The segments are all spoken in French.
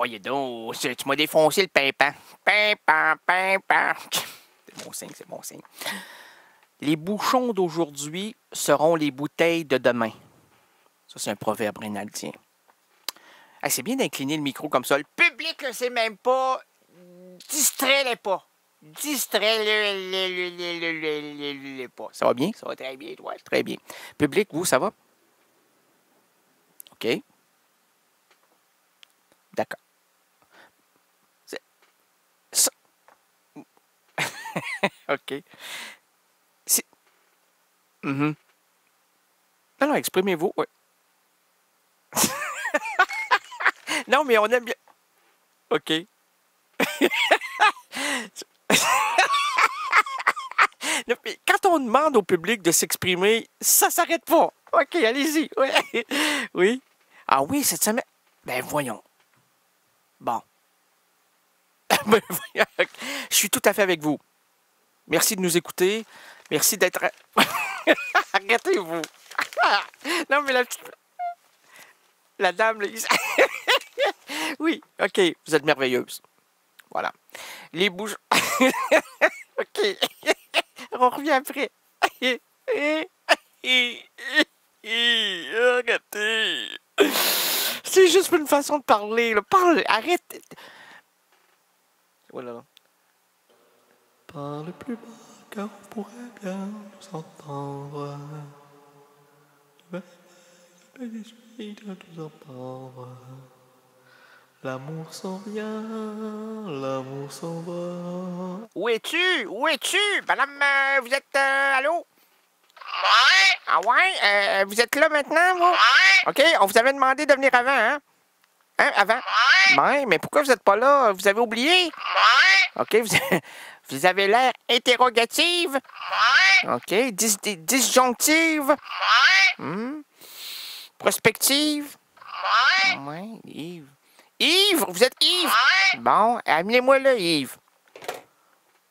Voyez donc, tu m'as défoncé le pimpant. Pimpant, pimpant. C'est bon signe, c'est bon signe. Les bouchons d'aujourd'hui seront les bouteilles de demain. Ça, c'est un proverbe rinaldien. Ah, c'est bien d'incliner le micro comme ça. Le public ne sait même pas. Distrais-les pas. Distrais-les pas. Ça va bien? Ça va très bien, toi. Très bien. Public, vous, ça va? OK. D'accord. Ça... OK. C'est... Non, non, exprimez-vous. Ouais. Non, mais on aime bien... OK. Non, mais quand on demande au public de s'exprimer, ça s'arrête pas. OK, allez-y. Ouais. Oui. Ah oui, cette semaine... Ben voyons. Bon. Ben, voyons. Je suis tout à fait avec vous. Merci de nous écouter. Merci d'être... Arrêtez-vous. Non, mais la petite... La dame, là... Oui, OK, vous êtes merveilleuse. Voilà. Les bouches... OK. On revient après. Arrêtez. C'est juste une façon de parler. Là. Parle, arrête. Voilà. Parle plus bas, car on pourrait bien nous entendre. Je suis de nous entendre. L'amour s'en vient, l'amour s'en va. Où es-tu? Où es-tu? Madame, vous êtes... allô? Ouais, Ah ouais? Vous êtes là maintenant, vous? ouais, OK, on vous avait demandé de venir avant, hein? Hein, avant? ouais, Ouais, mais pourquoi vous n'êtes pas là? Vous avez oublié? ouais, OK, vous avez l'air interrogative. ouais, OK, disjonctive. ouais, Prospective. ouais, Ouais, Yves. Yves, vous êtes Yves? ouais. Bon, amenez-moi là, Yves.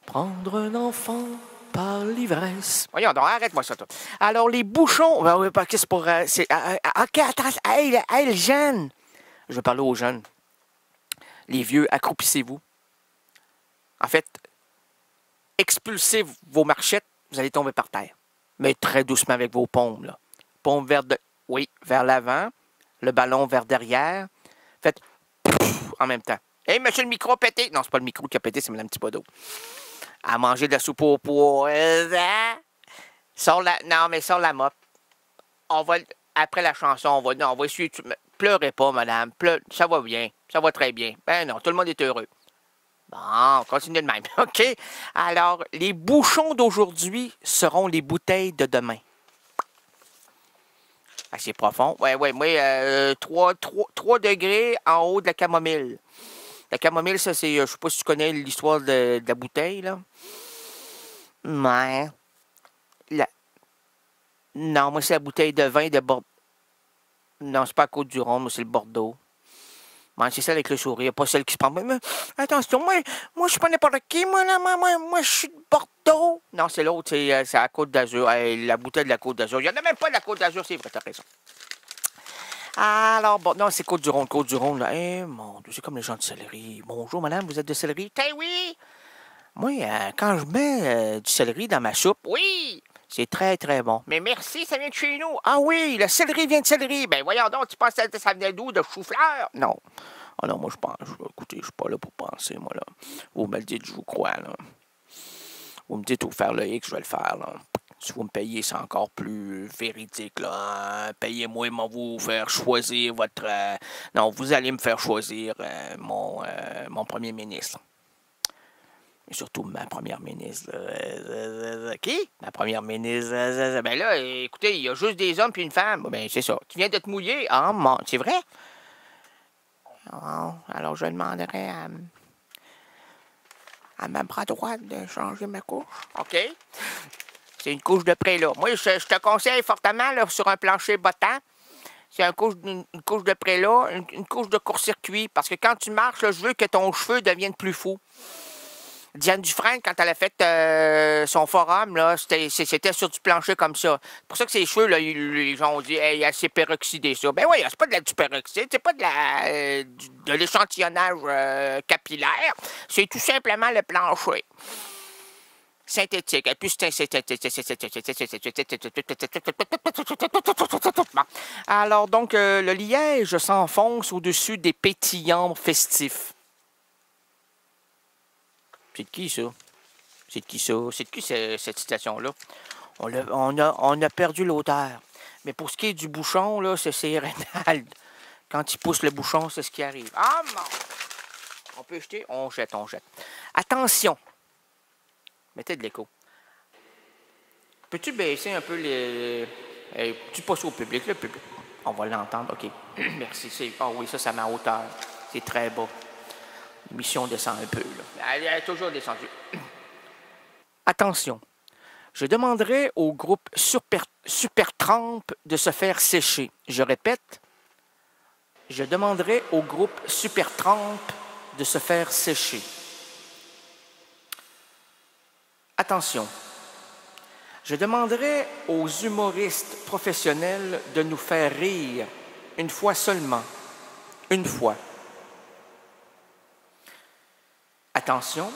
Prendre un enfant par l'ivresse. Voyons donc, arrête-moi ça, toi. Alors, les bouchons... Ben oui, c'est pour... OK, attends. Hey, le jeune. Je vais parler aux jeunes. Les vieux, accroupissez-vous. En fait, expulsez vos marchettes, vous allez tomber par terre. Mais très doucement avec vos paumes, là. Paumes vers l'avant. Le ballon vers derrière. Faites... en même temps. Hey, monsieur le micro a pété. Non, c'est pas le micro qui a pété, c'est Mme Thibodeau. À manger de la soupe au pois. Sors la mop. On va, après la chanson, on va essuyer. Pleurez pas, madame. Ça va bien. Ça va très bien. Ben non, tout le monde est heureux. Bon, continuez de même. OK. Alors, les bouchons d'aujourd'hui seront les bouteilles de demain. Assez profond. Ouais, moi, 3 degrés en haut de la camomille. La camomille, ça, c'est... je sais pas si tu connais l'histoire de la bouteille, là. Ouais. Non, moi, c'est la bouteille de vin de Bordeaux. Non, c'est pas à Côte-du-Rhône, moi, c'est le Bordeaux. Ouais, c'est celle avec le sourire, pas celle qui se prend... Mais, attention, moi, je suis pas n'importe qui, moi, là, moi, je suis de Bordeaux. Non, c'est l'autre, c'est à la Côte d'Azur, la bouteille de la Côte d'Azur. Il y en a même pas de la Côte d'Azur, c'est vrai, t'as raison. Alors, bon, non, c'est Côte-du-Rhône, là. Eh, mon Dieu, c'est comme les gens de céleri. Bonjour, madame, vous êtes de céleri? Eh oui! Moi, quand je mets du céleri dans ma soupe, oui, c'est très, très bon. Mais merci, ça vient de chez nous. Ah oui, le céleri vient de céleri. Ben voyons donc, tu penses que ça venait d'où, de chou-fleur? Non. Ah non, moi, je pense, écoutez, je suis pas là pour penser, moi, là. Vous me le dites, je vous crois, là. Vous me dites où faire le X, je vais le faire, là. Si vous me payez, c'est encore plus véridique, là. Hein? Payez-moi, moi, vous faire choisir votre... Non, vous allez me faire choisir mon premier ministre. Et surtout ma première ministre. Qui? Ma première ministre. Ben là, écoutez, il y a juste des hommes puis une femme. Ben, c'est ça. Qui vient de te mouiller. Ah, c'est vrai? Oh, alors, je demanderai à ma bras droite de changer ma couche. OK. C'est une couche de prélat. Moi, je te conseille fortement là, sur un plancher bottant. C'est une couche de prélat, une couche de court-circuit. Parce que quand tu marches, là, je veux que ton cheveu devienne plus fou. Diane Dufresne, quand elle a fait son forum, là, c'était sur du plancher comme ça. C'est pour ça que ses cheveux, là, les gens ont dit, hey, elle s'est peroxydée ça. Ben oui, c'est pas du peroxyde, c'est pas de l'échantillonnage capillaire, c'est tout simplement le plancher. Synthétique. Et puis, alors, donc, le liège s'enfonce au-dessus des pétillants festifs. C'est de qui, ça? C'est de qui, ça? C'est de qui, cette citation-là? On a perdu l'auteur. Mais pour ce qui est du bouchon, là, c'est Reynald. Quand il pousse le bouchon, c'est ce qui arrive. Ah, non! On peut jeter? On jette. Attention! Mettez de l'écho. Peux-tu baisser un peu les... tu passes au public, le public. On va l'entendre, OK. Merci. Ah oui, ça, c'est à ma hauteur. C'est très bas. L'émission descend un peu, là. Elle est toujours descendue. Attention. Je demanderai au groupe Supertramp de se faire sécher. Je répète. Je demanderai au groupe Supertramp de se faire sécher. Attention, je demanderai aux humoristes professionnels de nous faire rire une fois seulement. Une fois. Attention,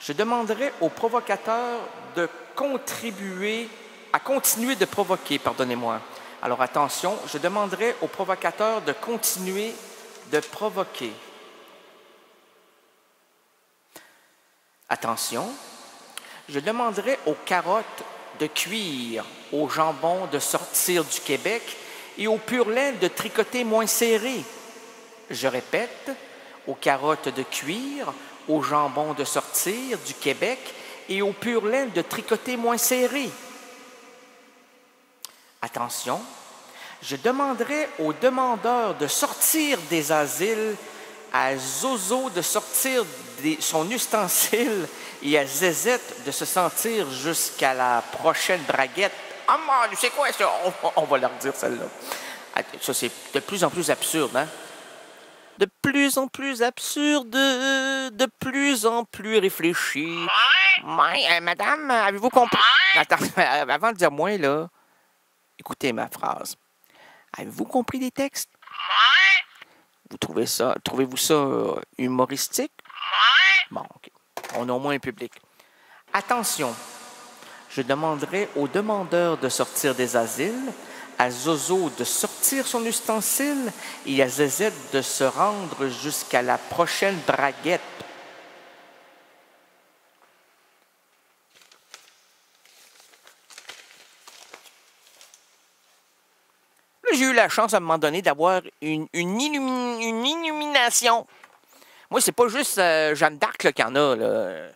je demanderai aux provocateurs de continuer de provoquer, pardonnez-moi. Alors attention, je demanderai aux provocateurs de continuer de provoquer. Attention, je demanderai aux carottes de cuire, au jambon de sortir du Québec et au pur-laine de tricoter moins serré. Je répète, aux carottes de cuire, au jambon de sortir du Québec et au pur-laine de tricoter moins serré. Attention, je demanderai aux demandeurs de sortir des asiles, à Zozo de sortir son ustensile et à Zézette de se sentir jusqu'à la prochaine braguette. Ah, mon, c'est quoi ça? On va leur dire celle-là. Ça, c'est de plus en plus absurde, hein? De plus en plus absurde, de plus en plus réfléchi. Madame, avez-vous compris? Attends, avant de dire moi, là, écoutez ma phrase. Avez-vous compris les textes? Trouvez-vous ça humoristique? Bon, OK. On a au moins un public. Attention, je demanderai aux demandeurs de sortir des asiles, à Zozo de sortir son ustensile et à Zézette de se rendre jusqu'à la prochaine braguette. J'ai eu la chance à un moment donné d'avoir une illumination. Moi, c'est pas juste Jeanne d'Arc qui en a. Là.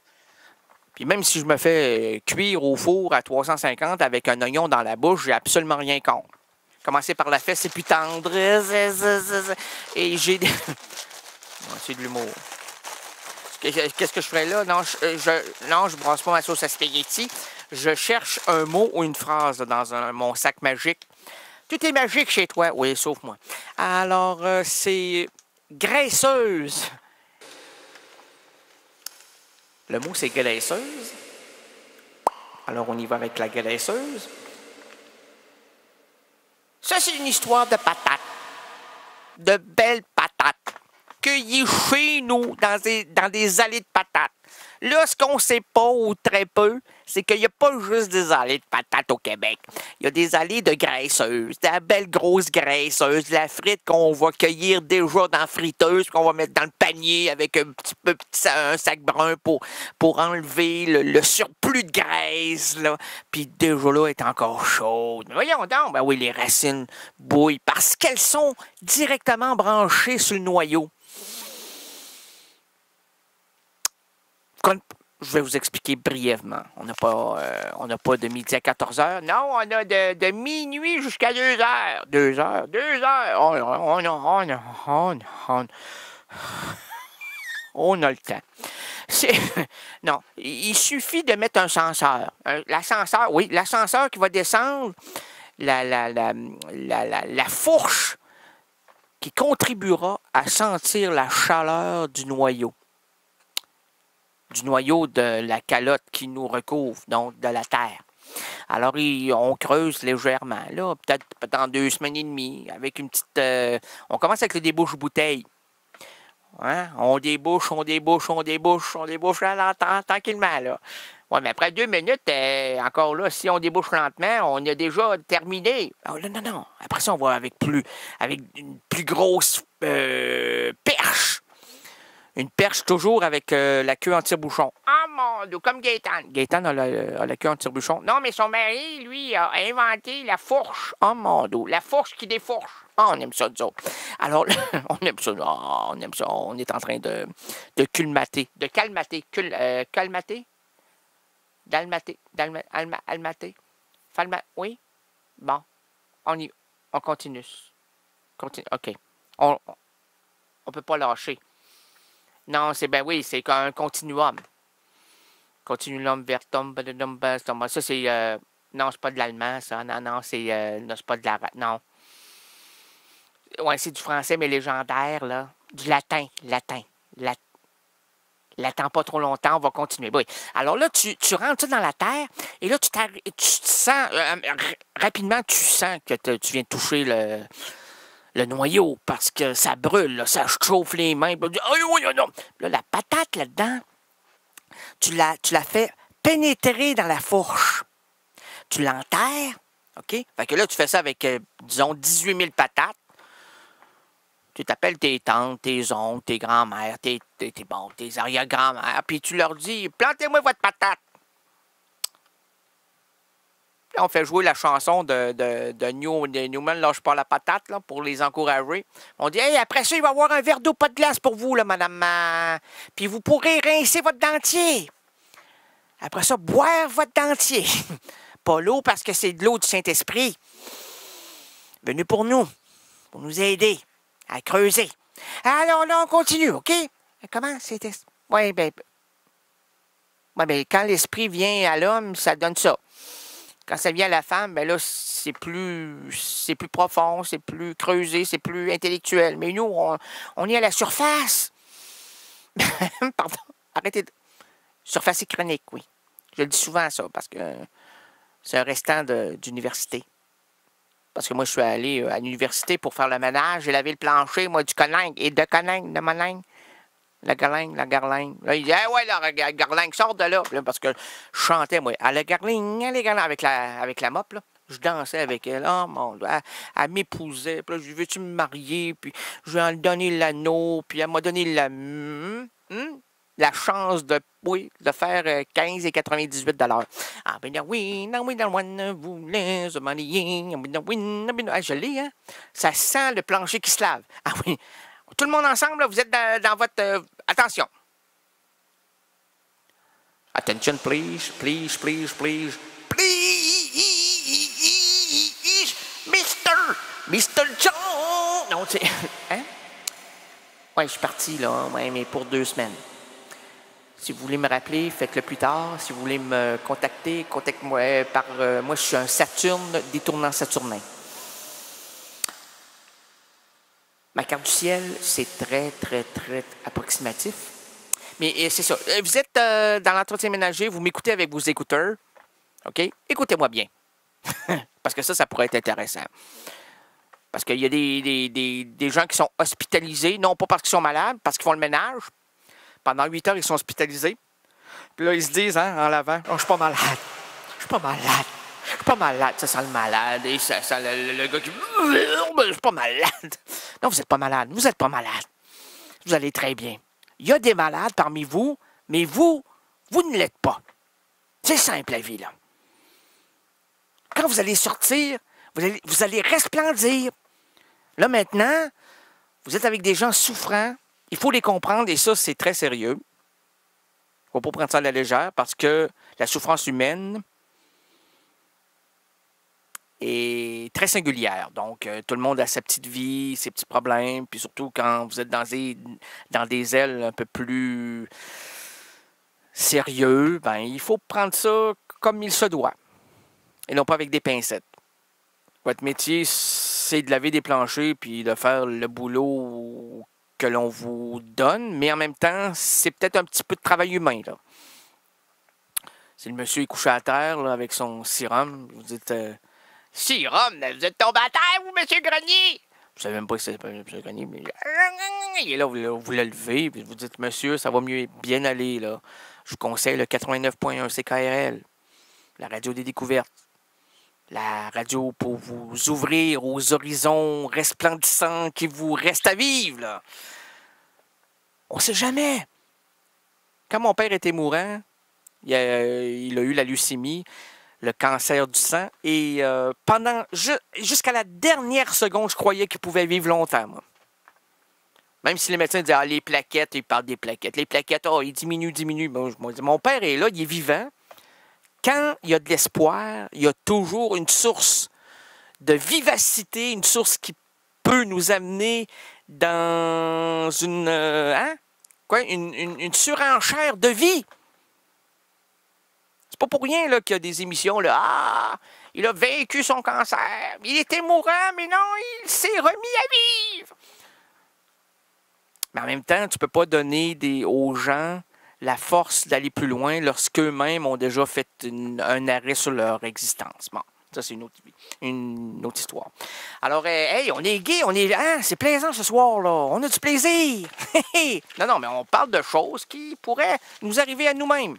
Puis même si je me fais cuire au four à 350 avec un oignon dans la bouche, j'ai absolument rien contre. Commencer par la fesse, c'est plus tendre. Et j'ai des... c'est de l'humour. Qu'est-ce que je ferais là? Non, je brasse pas ma sauce à spaghetti. Je cherche un mot ou une phrase dans mon sac magique. Tout est magique chez toi. Oui, sauf moi. Alors, c'est graisseuse. Le mot, c'est graisseuse. Alors, on y va avec la graisseuse. Ça, c'est une histoire de patates. De belles patates. Cueillies chez nous, dans des allées de patates. Là, ce qu'on ne sait pas ou très peu, c'est qu'il n'y a pas juste des allées de patates au Québec. Il y a des allées de graisseuses, de la belle grosse graisseuse, de la frite qu'on va cueillir déjà dans la friteuse, qu'on va mettre dans le panier avec un sac brun pour enlever le surplus de graisse. Là. Puis déjà là, elle est encore chaude. Mais voyons donc, ben oui, les racines bouillent parce qu'elles sont directement branchées sur le noyau. Je vais vous expliquer brièvement. On n'a pas de midi à 14 heures. Non, on a de minuit jusqu'à 2 heures. 2 heures. 2 heures. On a le temps. Non, il suffit de mettre un senseur. L'ascenseur, oui, l'ascenseur qui va descendre, la fourche qui contribuera à sentir la chaleur du noyau. du noyau de la calotte qui nous recouvre, donc de la Terre. Alors, on creuse légèrement, là, peut-être dans 2 semaines et demie, avec une petite... on commence avec le débouche-bouteille. Hein? On débouche, tranquillement, là. Ouais, mais après 2 minutes, encore là, si on débouche lentement, on a déjà terminé. Oh, non. Après ça, on va avec une plus grosse perche. Une perche toujours avec la queue en tire-bouchon. Ah mon Dieu, comme Gaétan. Gaétan a la queue en tire-bouchon. Non, mais son mari, lui, a inventé la fourche. Oh mon Dieu, la fourche qui défourche. Ah, on aime ça, nous autres. Alors, on aime ça. Oh, on aime ça. On est en train de calmater. Calmater? Almater? Oui? Bon. On continue. OK. On peut pas lâcher. Non, c'est c'est un continuum. Continuum vertum, badadum, bastum. Ça, c'est... non, c'est pas de l'allemand, ça. Non, c'est... non, c'est pas de la... Non. Ouais, c'est du français, mais légendaire, là. Du latin. L'attends pas trop longtemps, on va continuer. Oui. Alors là, tu rentres ça dans la terre, et là, tu te sens... rapidement, tu sens que tu viens de toucher le noyau, parce que ça brûle, là, ça chauffe les mains. Là, la patate là-dedans, tu la fais pénétrer dans la fourche. Tu l'enterres, OK? Fait que là, tu fais ça avec, disons, 18 000 patates. Tu t'appelles tes tantes, tes oncles, tes grands-mères, tes arrière-grands-mères, puis tu leur dis « Plantez-moi votre patate! » On fait jouer la chanson de Newman, lâche pas la patate, là, pour les encourager. On dit, hey, après ça, il va y avoir un verre d'eau, pas de glace pour vous, là, madame. Puis vous pourrez rincer votre dentier. Après ça, boire votre dentier. Pas l'eau, parce que c'est de l'eau du Saint-Esprit. Venu pour nous aider à creuser. Alors là, on continue, OK? Comment c'était? Oui, ben, quand l'esprit vient à l'homme, ça donne ça. Quand ça vient à la femme, ben là, c'est plus profond, c'est plus creusé, c'est plus intellectuel. Mais nous, on est à la surface. Pardon, arrêtez. Surface et chronique, oui. Je le dis souvent, ça, parce que c'est un restant d'université. Parce que moi, je suis allé à l'université pour faire le ménage. J'ai lavé le plancher, moi, du coningue. Et de moningue. La garlingue. Là, il dit, ah ouais, la garlingue, sort de là. Là. Parce que je chantais, moi, à la garlingue, avec la mop, là. Je dansais avec elle. Oh mon Dieu, elle m'épousait. Puis là, je lui veux-tu me marier? Puis je lui ai donné l'anneau. Puis elle m'a donné la chance de faire 15 et 98 $. Ah, ben oui, je l'ai, hein? Ça sent le plancher qui se lave. Ah oui. Tout le monde ensemble, là, vous êtes dans votre... attention. Attention, please. Mr. John! Non, c'est... Hein? Ouais, je suis parti, là, ouais, mais pour 2 semaines. Si vous voulez me rappeler, faites-le plus tard. Si vous voulez me contacter, contactez-moi par... moi, je suis un Saturne détournant saturnin. Ma carte du ciel, c'est très, très, très approximatif. Mais c'est ça. Vous êtes dans l'entretien ménager, vous m'écoutez avec vos écouteurs. OK? Écoutez-moi bien. Parce que ça pourrait être intéressant. Parce qu'il y a des gens qui sont hospitalisés, non pas parce qu'ils sont malades, parce qu'ils font le ménage. Pendant 8 heures, ils sont hospitalisés. Puis là, ils se disent, hein, en l'avant, « Oh, je suis pas malade. Je suis pas malade. » Ça sent le malade. Et ça sent le gars qui... « Je suis pas malade. » Non, vous n'êtes pas malade. Vous n'êtes pas malade. Vous allez très bien. Il y a des malades parmi vous, mais vous ne l'êtes pas. C'est simple, la vie, là. Quand vous allez sortir, vous allez resplendir. Là, maintenant, vous êtes avec des gens souffrants. Il faut les comprendre, et ça, c'est très sérieux. Il ne faut pas prendre ça à la légère, parce que la souffrance humaine est très singulière. Donc, tout le monde a sa petite vie, ses petits problèmes, puis surtout quand vous êtes dans des ailes un peu plus sérieux, ben, il faut prendre ça comme il se doit, et non pas avec des pincettes. Votre métier, c'est de laver des planchers, puis de faire le boulot que l'on vous donne, mais en même temps, c'est peut-être un petit peu de travail humain, là. Si le monsieur est couché à terre, là, avec son sérum, vous dites sérum, vous êtes tombé à terre, vous, monsieur Grenier? Je ne savais même pas que c'était monsieur Grenier, mais il est là, vous le levez, puis vous dites, monsieur, ça va mieux bien aller, là. Je vous conseille le 89.1 CKRL, la radio des découvertes. La radio pour vous ouvrir aux horizons resplendissants qui vous restent à vivre, là. On sait jamais. Quand mon père était mourant, il a eu la leucémie, le cancer du sang, et jusqu'à la dernière seconde, je croyais qu'il pouvait vivre longtemps, moi. Même si les médecins disaient, les plaquettes, ils parlent des plaquettes. Les plaquettes, ils diminuent. Bon, je me dis, mon père est là, il est vivant. Quand il y a de l'espoir, il y a toujours une source de vivacité, une source qui peut nous amener dans une surenchère de vie. C'est pas pour rien là, qu'il y a des émissions, là, il a vaincu son cancer, il était mourant, mais non, il s'est remis à vivre. Mais en même temps, tu peux pas donner aux gens la force d'aller plus loin lorsqu'eux-mêmes ont déjà fait un arrêt sur leur existence. Bon, ça, c'est une autre histoire. Alors, hey, on est gay, c'est plaisant ce soir, là. On a du plaisir. Non, mais on parle de choses qui pourraient nous arriver à nous-mêmes.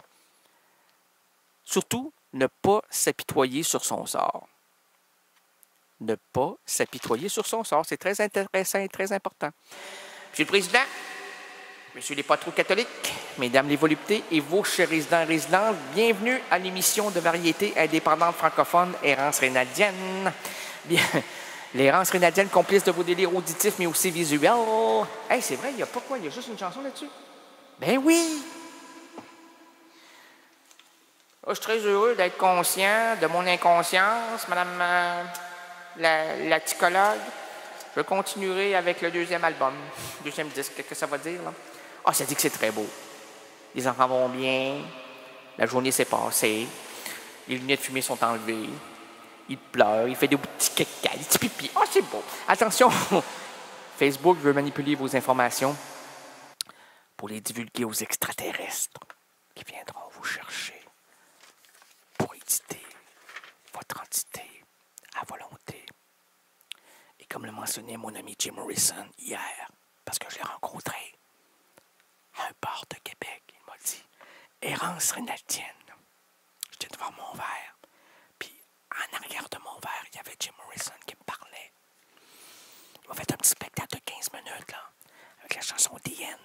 Surtout, ne pas s'apitoyer sur son sort. Ne pas s'apitoyer sur son sort. C'est très intéressant et très important. Monsieur le Président, Messieurs les patrons catholiques, Mesdames les voluptés et vos chers résidents et résidentes, bienvenue à l'émission de variété indépendante francophone Errance Rénaldienne. Bien, l'Errance Rénaldienne, complice de vos délires auditifs mais aussi visuels. Hey, c'est vrai, il n'y a pas quoi, il y a juste une chanson là-dessus. Ben oui! Je suis très heureux d'être conscient de mon inconscience, Madame la psychologue. Je continuerai avec le deuxième album, deuxième disque. Qu'est-ce que ça va dire, là? Ça dit que c'est très beau. Les enfants vont bien, la journée s'est passée, les lunettes fumées sont enlevées, il pleure, il fait des petits caca, des petits pipis. C'est beau. Attention, Facebook veut manipuler vos informations pour les divulguer aux extraterrestres qui viendront vous chercher pour éditer votre entité à volonté. Et comme le mentionnait mon ami Jim Morrison hier, parce que je l'ai rencontré à un bar de Québec, il m'a dit « Errance Rénaldienne ». J'étais devant mon verre, puis en arrière de mon verre, il y avait Jim Morrison qui me parlait. Il m'a fait un petit spectacle de 15 minutes, là, avec la chanson The End.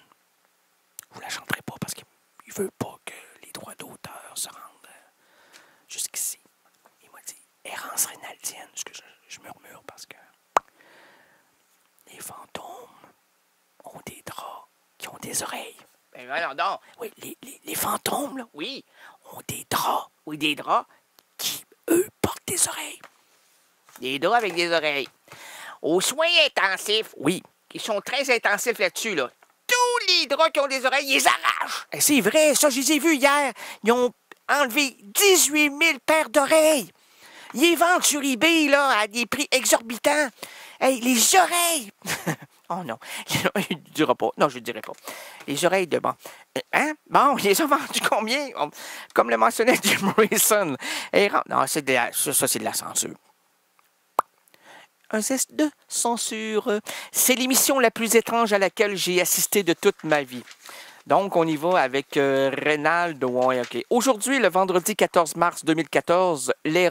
Je ne la chanterai pas parce qu'il ne veut pas que les droits d'auteur se rendent jusqu'ici. Il m'a dit « Errance Rénaldienne », ce que je murmure parce que les fantômes ont des draps qui ont des oreilles. Ben voyons donc. Oui, les fantômes, là, oui, ont des draps. Oui, des draps qui, eux, portent des oreilles. Des draps avec des oreilles. Aux soins intensifs, oui, ils sont très intensifs là-dessus, là. Tous les draps qui ont des oreilles, ils les arrachent. Et c'est vrai, ça, je les ai vus hier. Ils ont enlevé 18 000 paires d'oreilles. Ils les vendent sur eBay, là, à des prix exorbitants. Hey, les oreilles! Oh non, je ne dirai pas. Non, je ne dirai pas. Les oreilles de bon. Hein? Bon, ils les ont vendus combien? Comme le mentionnait Jim Morrison. Non, c'est c'est de la censure. Un geste de censure. C'est l'émission la plus étrange à laquelle j'ai assisté de toute ma vie. Donc, on y va avec Rénald. Ouais, OK. Aujourd'hui, le vendredi 14 mars 2014, les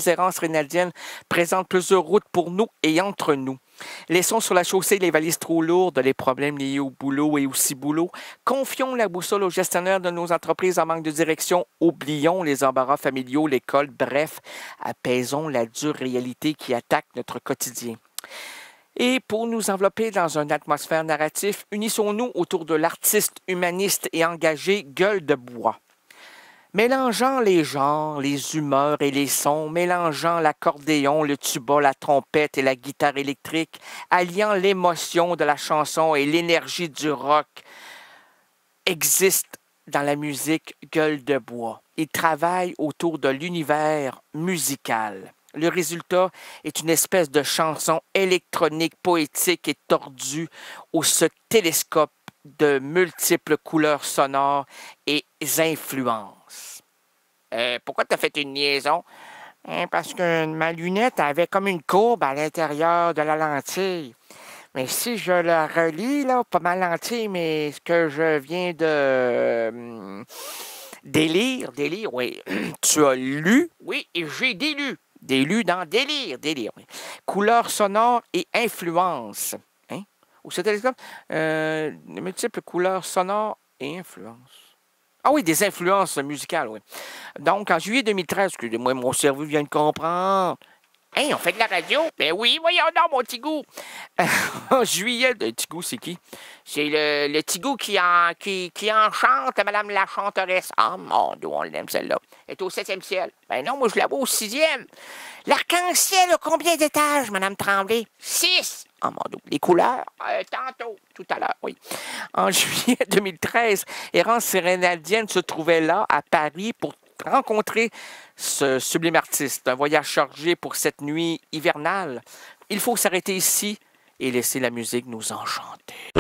errances rénaldiennes présentent plusieurs routes pour nous et entre nous. Laissons sur la chaussée les valises trop lourdes, les problèmes liés au boulot et au ciboulot. Confions la boussole aux gestionnaires de nos entreprises en manque de direction. Oublions les embarras familiaux, l'école. Bref, apaisons la dure réalité qui attaque notre quotidien. Et pour nous envelopper dans une atmosphère narrative, unissons-nous autour de l'artiste humaniste et engagé Gueule de Bois. Mélangeant les genres, les humeurs et les sons, mélangeant l'accordéon, le tuba, la trompette et la guitare électrique, alliant l'émotion de la chanson et l'énergie du rock, existe dans la musique Gueule de Bois. Il travaille autour de l'univers musical. Le résultat est une espèce de chanson électronique, poétique et tordue où se télescope de multiples couleurs sonores et influences. Pourquoi tu as fait une liaison? Parce que ma lunette avait comme une courbe à l'intérieur de la lentille. Mais si je la relis, là, pas ma lentille, mais ce que je viens de... délire, oui. Tu as lu? Oui, et j'ai délu. Délu dans délire, oui. Couleurs sonores et influences. Hein? Ou ce télescope? Multiples couleurs sonores et influences. Ah oui, des influences musicales, oui. Donc, en juillet 2013, excusez-moi, mon cerveau vient de comprendre. Hein, on fait de la radio? Ben oui, voyons donc, mon Tigou. En juillet, le Tigou, c'est qui? C'est le Tigou qui enchante Madame la chanteresse. Ah, mon Dieu, on l'aime, celle-là. Elle est au 7e ciel. Ben non, moi, je la vois au 6e. L'arc-en-ciel a combien d'étages, Madame Tremblay? 6. Ah, mon Dieu. Les couleurs? Tantôt, tout à l'heure, oui. En juillet 2013, Errance Sérénaldienne se trouvait là, à Paris, pour rencontrer ce sublime artiste. Un voyage chargé pour cette nuit hivernale. Il faut s'arrêter ici et laisser la musique nous enchanter.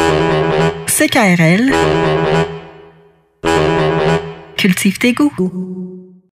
CKRL. Cultive tes goûts.